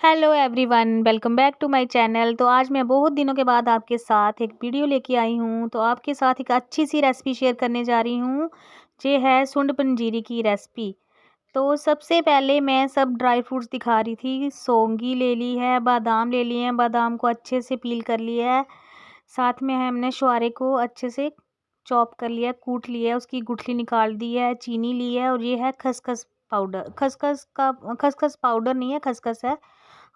Hello everyone, welcome back to my channel. तो आज मैं बहुत दिनों के बाद आपके साथ एक वीडियो लेके आई हूँ। तो आपके साथ एक अच्छी सी रेसिपी शेयर करने जा रही हूँ। ये है सुंड पंजीरी की रेसिपी। तो सबसे पहले मैं सब ड्राई फ्रूट्स दिखा रही थी। सौंगी ले ली है, बादाम ले लिए हैं, बादाम को अच्छे से पील कर लिया है। साथ में हमने छुहारे को अच्छे से चॉप कर लिया, कूट लिया है, उसकी गुठली निकाल दी है, चीनी ली है और ये है खसखस पाउडर। खसखस पाउडर नहीं है, खसखस है।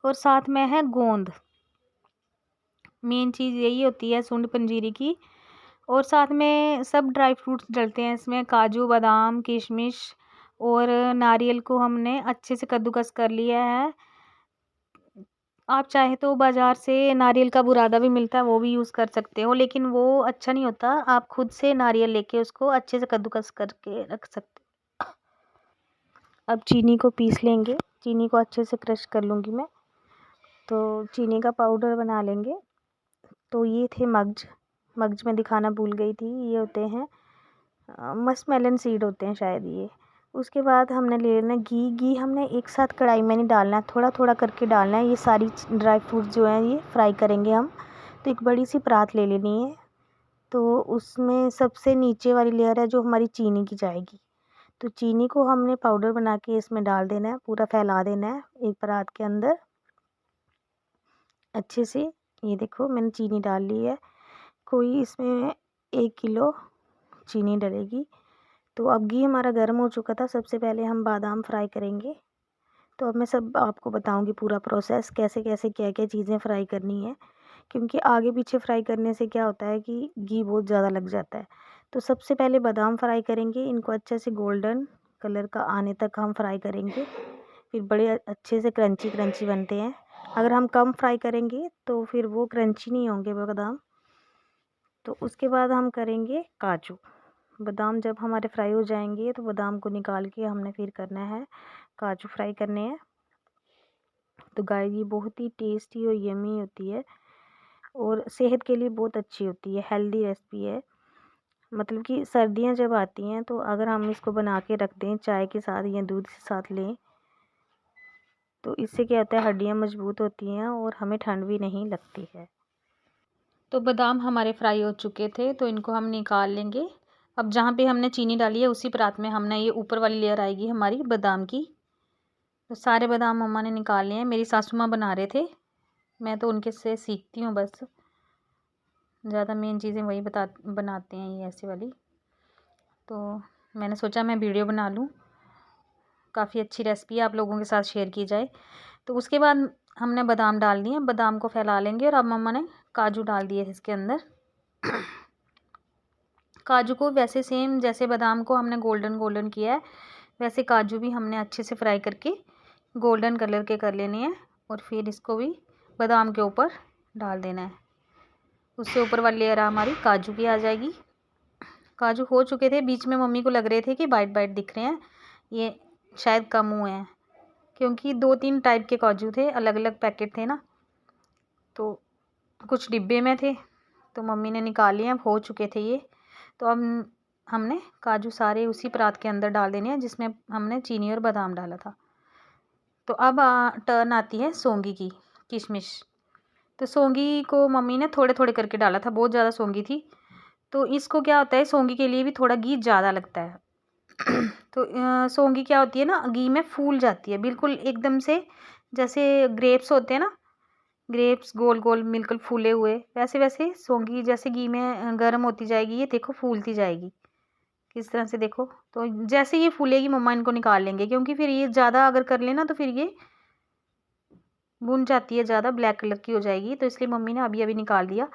और साथ में है गोंद। मेन चीज़ यही होती है सुंड पंजीरी की। और साथ में सब ड्राई फ्रूट्स डलते हैं इसमें, काजू बादाम किशमिश। और नारियल को हमने अच्छे से कद्दूकस कर लिया है। आप चाहे तो बाज़ार से नारियल का बुरादा भी मिलता है, वो भी यूज़ कर सकते हो, लेकिन वो अच्छा नहीं होता। आप खुद से नारियल लेके उसको अच्छे से कद्दूकस करके रख सकते हो। अब चीनी को पीस लेंगे, चीनी को अच्छे से क्रश कर लूँगी मैं। तो चीनी का पाउडर बना लेंगे। तो ये थे मग्ज। मग्ज में दिखाना भूल गई थी, ये होते हैं मस्कमेलन सीड होते हैं शायद ये। उसके बाद हमने ले लेना घी। घी हमने एक साथ कढ़ाई में नहीं डालना है, थोड़ा थोड़ा करके डालना है। ये सारी ड्राई फ्रूट्स जो हैं ये फ्राई करेंगे हम। तो एक बड़ी सी परात ले लेनी है। तो उसमें सबसे नीचे वाली लेयर है जो हमारी चीनी की जाएगी। तो चीनी को हमने पाउडर बना के इसमें डाल देना है, पूरा फैला देना है एक परात के अंदर अच्छे से। ये देखो मैंने चीनी डाल ली है। कोई इसमें 1 किलो चीनी डलेगी। तो अब घी हमारा गर्म हो चुका था। सबसे पहले हम बादाम फ्राई करेंगे। तो अब मैं सब आपको बताऊंगी पूरा प्रोसेस, कैसे कैसे क्या क्या चीज़ें फ्राई करनी है। क्योंकि आगे पीछे फ्राई करने से क्या होता है कि घी बहुत ज़्यादा लग जाता है। तो सबसे पहले बादाम फ्राई करेंगे, इनको अच्छे से गोल्डन कलर का आने तक हम फ्राई करेंगे। फिर बड़े अच्छे से क्रंची क्रंची बनते हैं। अगर हम कम फ्राई करेंगे तो फिर वो क्रंची नहीं होंगे बादाम। तो उसके बाद हम करेंगे काजू। बादाम जब हमारे फ्राई हो जाएंगे तो बादाम को निकाल के हमने फिर करना है काजू फ्राई करने हैं। तो गाय ये बहुत ही टेस्टी और यमी होती है और सेहत के लिए बहुत अच्छी होती है, हेल्दी रेसिपी है। मतलब कि सर्दियाँ जब आती हैं तो अगर हम इसको बना के रख दें चाय के साथ या दूध के साथ लें तो इससे क्या होता है, हड्डियाँ मजबूत होती हैं और हमें ठंड भी नहीं लगती है। तो बादाम हमारे फ्राई हो चुके थे तो इनको हम निकाल लेंगे। अब जहाँ पे हमने चीनी डाली है उसी परात में हमने ये ऊपर वाली लेयर आएगी हमारी बादाम की। तो सारे बादाम मम्मा ने निकाल लिए हैं, मेरी सासू माँ बना रहे थे, मैं तो उनके से सीखती हूँ बस। ज़्यादा मेन चीज़ें वही बनाते हैं ये ऐसी वाली। तो मैंने सोचा मैं वीडियो बना लूँ, काफ़ी अच्छी रेसिपी आप लोगों के साथ शेयर की जाए। तो उसके बाद हमने बादाम डाल दिए, बादाम को फैला लेंगे और अब मम्मा ने काजू डाल दिए इसके अंदर। काजू को वैसे सेम जैसे बादाम को हमने गोल्डन गोल्डन किया है वैसे काजू भी हमने अच्छे से फ्राई करके गोल्डन कलर के कर लेने हैं। और फिर इसको भी बादाम के ऊपर डाल देना है। उससे ऊपर वाली लेयर हमारी काजू की आ जाएगी। काजू हो चुके थे, बीच में मम्मी को लग रहे थे कि बाइट बाइट दिख रहे हैं, ये शायद कम हुए हैं क्योंकि 2-3 टाइप के काजू थे, अलग अलग पैकेट थे ना, तो कुछ डिब्बे में थे तो मम्मी ने निकाल लिए, अब हो चुके थे ये। तो अब हमने काजू सारे उसी परात के अंदर डाल देने हैं जिसमें हमने चीनी और बादाम डाला था। तो अब टर्न आती है सौंगी की, किशमिश। तो सौंगी को मम्मी ने थोड़े थोड़े करके डाला था, बहुत ज़्यादा सौंगी थी। तो इसको क्या होता है, सौंगी के लिए भी थोड़ा घी ज़्यादा लगता है। तो सौंगी क्या होती है ना, घी में फूल जाती है बिल्कुल एकदम से, जैसे ग्रेप्स होते हैं ना, ग्रेप्स गोल गोल बिल्कुल फूले हुए, वैसे वैसे सौंगी जैसे घी में गर्म होती जाएगी, ये देखो फूलती जाएगी किस तरह से, देखो। तो जैसे ये फूलेगी मम्मा इनको निकाल लेंगे, क्योंकि फिर ये ज़्यादा अगर कर लेना तो फिर ये भुन जाती है, ज़्यादा ब्लैक कलर की हो जाएगी, तो इसलिए मम्मी ने अभी अभी निकाल दिया।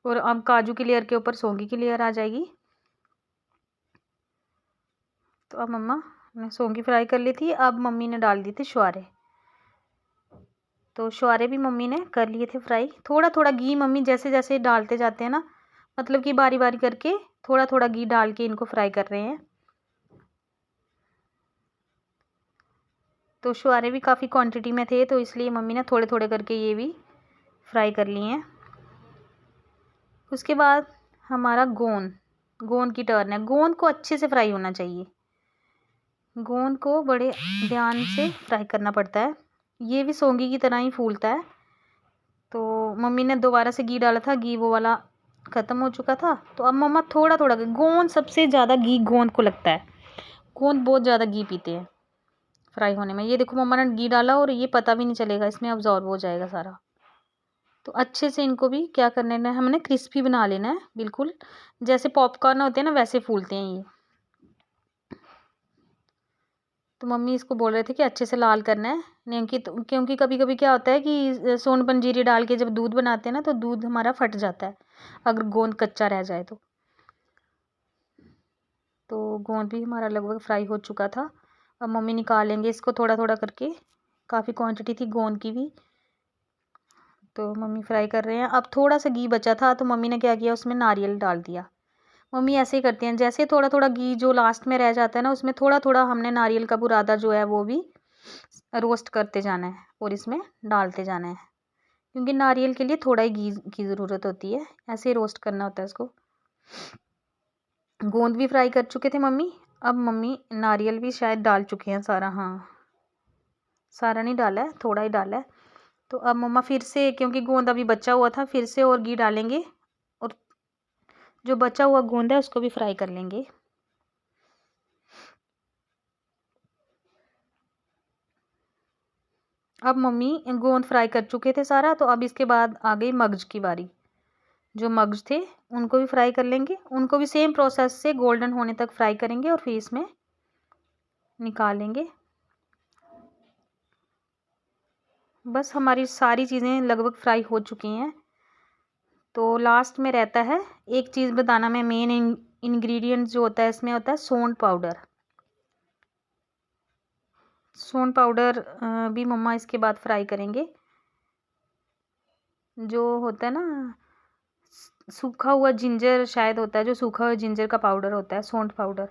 और अब काजू की लेयर के ऊपर सौंगी की लेयर आ जाएगी। तो अब मम्मा ने सौंगी फ्राई कर ली थी, अब मम्मी ने डाल दी थी छुहारे। तो छुहारे भी मम्मी ने कर लिए थे फ्राई। थोड़ा थोड़ा घी मम्मी जैसे जैसे डालते जाते हैं ना, मतलब कि बारी बारी करके थोड़ा थोड़ा घी डाल के इनको फ्राई कर रहे हैं। तो छुहारे भी काफ़ी क्वांटिटी में थे तो इसलिए मम्मी ने थोड़े थोड़े करके ये भी फ्राई कर लिए हैं। उसके बाद हमारा गोंद, गोंद की टर्न है। गोंद को अच्छे से फ्राई होना चाहिए, गोंद को बड़े ध्यान से फ्राई करना पड़ता है। ये भी सौंगी की तरह ही फूलता है। तो मम्मी ने दोबारा से घी डाला था, घी वो वाला ख़त्म हो चुका था। तो अब मम्मा थोड़ा थोड़ा, गोंद सबसे ज़्यादा घी गोंद को लगता है, गोंद बहुत ज़्यादा घी पीते हैं फ्राई होने में। ये देखो मम्मा ने घी डाला और ये पता भी नहीं चलेगा, इसमें अब्जॉर्ब हो जाएगा सारा। तो अच्छे से इनको भी क्या करना है, हमने क्रिस्पी बना लेना है, बिल्कुल जैसे पॉपकॉर्न होते हैं ना वैसे फूलते हैं ये। तो मम्मी इसको बोल रहे थे कि अच्छे से लाल करना है, क्योंकि कभी कभी क्या होता है कि सोन पंजीरी डाल के जब दूध बनाते हैं ना तो दूध हमारा फट जाता है अगर गोंद कच्चा रह जाए तो गोंद भी हमारा लगभग फ्राई हो चुका था। अब मम्मी निकालेंगे इसको थोड़ा थोड़ा करके, काफ़ी क्वांटिटी थी गोंद की भी। तो मम्मी फ्राई कर रहे हैं। अब थोड़ा सा घी बचा था तो मम्मी ने क्या किया, उसमें नारियल डाल दिया। मम्मी ऐसे ही करती हैं, जैसे थोड़ा थोड़ा घी जो लास्ट में रह जाता है ना उसमें थोड़ा थोड़ा हमने नारियल का बुरादा जो है वो भी रोस्ट करते जाना है और इसमें डालते जाना है, क्योंकि नारियल के लिए थोड़ा ही घी की ज़रूरत होती है। ऐसे ही रोस्ट करना होता है इसको। गोंद भी फ्राई कर चुके थे मम्मी। अब मम्मी नारियल भी शायद डाल चुके हैं सारा, हाँ सारा नहीं डाला है, थोड़ा ही डाला है। तो अब मम्मा फिर से, क्योंकि गोंद अभी बचा हुआ था, फिर से और घी डालेंगे और जो बचा हुआ गोंद है उसको भी फ्राई कर लेंगे। अब मम्मी गोंद फ्राई कर चुके थे सारा, तो अब इसके बाद आ गई मगज की बारी। जो मगज थे उनको भी फ्राई कर लेंगे, उनको भी सेम प्रोसेस से गोल्डन होने तक फ्राई करेंगे और फिर इसमें निकालेंगे। बस हमारी सारी चीज़ें लगभग फ्राई हो चुकी हैं। तो लास्ट में रहता है एक चीज़ बताना, मैं मेन इंग्रेडिएंट जो होता है इसमें होता है सौंठ पाउडर। सौंठ पाउडर भी मम्मा इसके बाद फ्राई करेंगे। जो होता है ना सूखा हुआ जिंजर शायद होता है, जो सूखा हुआ जिंजर का पाउडर होता है सौंठ पाउडर,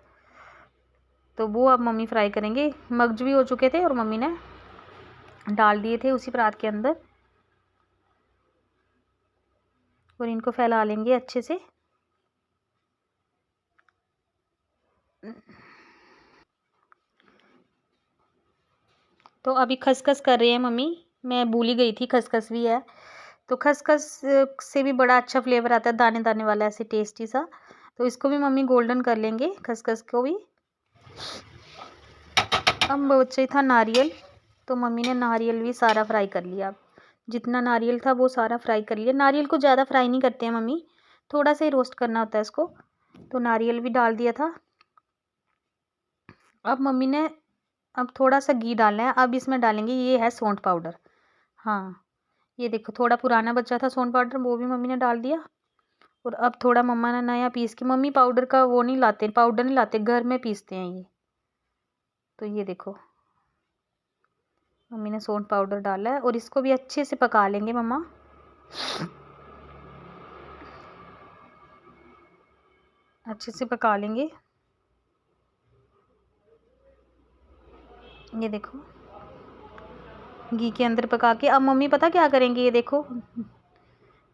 तो वो अब मम्मी फ्राई करेंगे। मगज भी हो चुके थे और मम्मी ने डाल दिए थे उसी परात के अंदर, और इनको फैला लेंगे अच्छे से। तो अभी खसखस कर रही है मम्मी, मैं भूल ही गई थी खसखस भी है। तो खसखस से भी बड़ा अच्छा फ्लेवर आता है, दाने दाने वाला ऐसे टेस्टी सा। तो इसको भी मम्मी गोल्डन कर लेंगे, खसखस को भी। अब बचा था नारियल, तो मम्मी ने नारियल भी सारा फ्राई कर लिया। जितना नारियल था वो सारा फ्राई कर लिया। नारियल को ज़्यादा फ्राई नहीं करते हैं मम्मी, थोड़ा सा ही रोस्ट करना होता है इसको। तो नारियल भी डाल दिया था। अब मम्मी ने अब थोड़ा सा घी डालना है। अब इसमें डालेंगे, ये है सौंठ पाउडर। हाँ ये देखो थोड़ा पुराना बचा था सौंठ पाउडर, वो भी मम्मी ने डाल दिया। और अब थोड़ा मम्मा ने नया पीस के, मम्मी पाउडर का वो नहीं लाते, पाउडर नहीं लाते, घर में पीसते हैं ये। तो ये देखो मम्मी ने सौंठ पाउडर डाला है और इसको भी अच्छे से पका लेंगे मम्मा। अच्छे से पका लेंगे। ये देखो घी के अंदर पका के अब मम्मी पता क्या करेंगे, ये देखो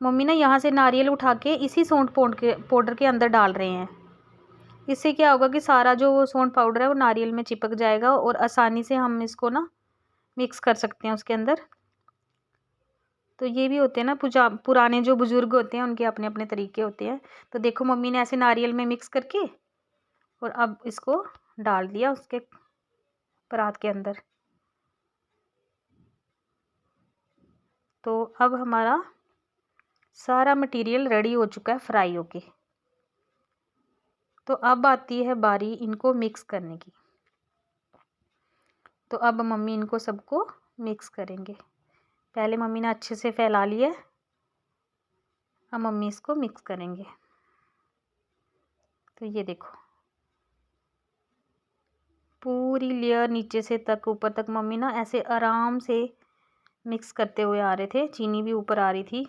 मम्मी ना यहाँ से नारियल उठा के इसी सौंठ पाउडर के अंदर डाल रहे हैं। इससे क्या होगा कि सारा जो सौंठ पाउडर है वो नारियल में चिपक जाएगा और आसानी से हम इसको ना मिक्स कर सकते हैं उसके अंदर। तो ये भी होते हैं ना पुराने जो बुज़ुर्ग होते हैं उनके अपने अपने तरीके होते हैं। तो देखो मम्मी ने ऐसे नारियल में मिक्स करके और अब इसको डाल दिया उसके परात के अंदर। तो अब हमारा सारा मटेरियल रेडी हो चुका है फ्राई होके। तो अब आती है बारी इनको मिक्स करने की। तो अब मम्मी इनको सबको मिक्स करेंगे। पहले मम्मी ने अच्छे से फैला लिया, अब मम्मी इसको मिक्स करेंगे। तो ये देखो पूरी लेयर नीचे से तक ऊपर तक मम्मी ना ऐसे आराम से मिक्स करते हुए आ रहे थे। चीनी भी ऊपर आ रही थी।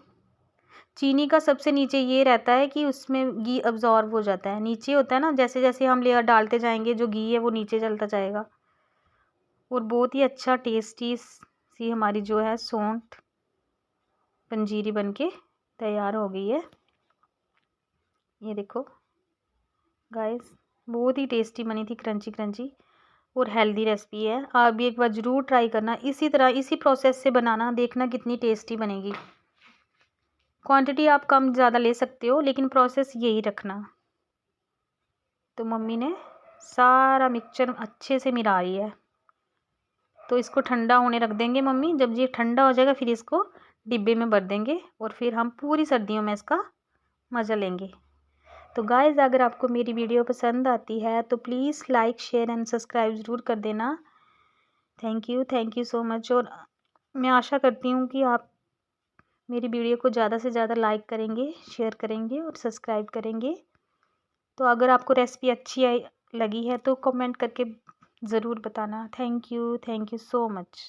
चीनी का सबसे नीचे ये रहता है कि उसमें घी अब्जॉर्ब हो जाता है, नीचे होता है ना, जैसे जैसे हम लेयर डालते जाएंगे जो घी है वो नीचे चलता जाएगा। और बहुत ही अच्छा टेस्टी सी हमारी जो है सौंठ पंजीरी बनके तैयार हो गई है। ये देखो गाइस बहुत ही टेस्टी बनी थी, क्रंची क्रंची। और हेल्दी रेसिपी है। आप भी एक बार ज़रूर ट्राई करना, इसी तरह इसी प्रोसेस से बनाना, देखना कितनी टेस्टी बनेगी। क्वांटिटी आप कम ज़्यादा ले सकते हो, लेकिन प्रोसेस यही रखना। तो मम्मी ने सारा मिक्सचर अच्छे से मिला रही है, तो इसको ठंडा होने रख देंगे मम्मी। जब ये ठंडा हो जाएगा फिर इसको डिब्बे में भर देंगे और फिर हम पूरी सर्दियों में इसका मज़ा लेंगे। तो गाइज़, अगर आपको मेरी वीडियो पसंद आती है तो please like, share and subscribe ज़रूर कर देना। Thank you so much. और मैं आशा करती हूँ कि आप मेरी वीडियो को ज़्यादा से ज़्यादा लाइक करेंगे, शेयर करेंगे और सब्सक्राइब करेंगे। तो अगर आपको रेसिपी अच्छी लगी है तो कमेंट करके ज़रूर बताना। Thank you so much.